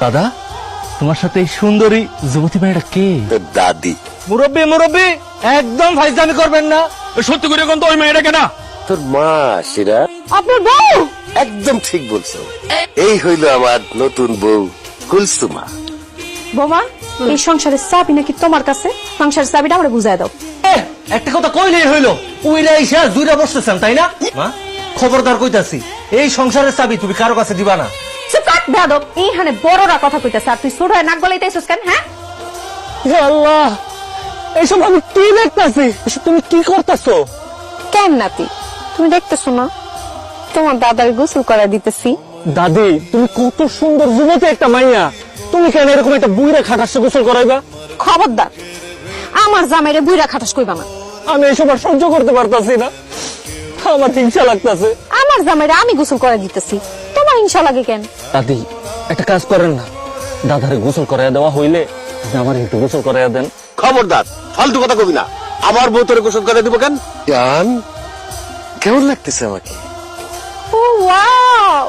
দাদা, তোমার সাথে এই সুন্দরী যুবতী মেয়েটা কে? তোর দাদি। মুরব্বী মুরব্বী, একদম ফাইজলামি করবেন না। সত্যি করে কোন তো ওই মেয়েটা কেনা? তোর মা সেরা। আপনার বউ? একদম ঠিক বলছো। এই হইল আমার নতুন বউ কুলসুমা। বোমা, এই সংসারের চাবি নাকি তোমার কাছে? সংসারের চাবিটা আমরা বুঝাই দাও। একটা কথা কইলেই হইলো, উইরা ইসা জুইরা বসতেছেন তাই না? মা, খবরদার কইতাছি, এই সংসারের চাবি তুমি কারো কাছে দিবা না। চুপ থাক বেয়াদব, এইখানে বড়রা কথা কইতাছে আর তুই ছোট হয়ে নাক গলাইতেছিস কেন? হ্যাঁ, আল্লাহ, এইসব আমি কি দেখতাছি? এসব তুমি কি করতেছো? কেন নাতি তুমি দেখতেছো না তোমার দাদার গোসল করা দিতেছি? দাদি, তুমি কত সুন্দর যুবতী একটা মাইয়া, তুমি কেন এরকম একটা বুইরা খাটাসে গোসল করাইবা? খবরদার, আমার জামাইরে বুইরা খাটাস কইবা না। আমি এসব আর সহ্য করতে পারতাছি না, আমার হিংসা লাগতাছে। আমার জামাইরে আমি গোসল করা দিতেছি, তোমার হিংসা লাগে কেন? দাদি, একটা কাজ করেন না, দাদারে গোসল করাইয়া দেওয়া হইলে আপনি আমার একটু গোসল করাইয়া দেন। খবরদার, ফালতু কথা কবি না। আমার বউ তোরে গোসল করে দিব কেন? জান, কেমন লাগতেছে আমাকে? ও ওয়াও,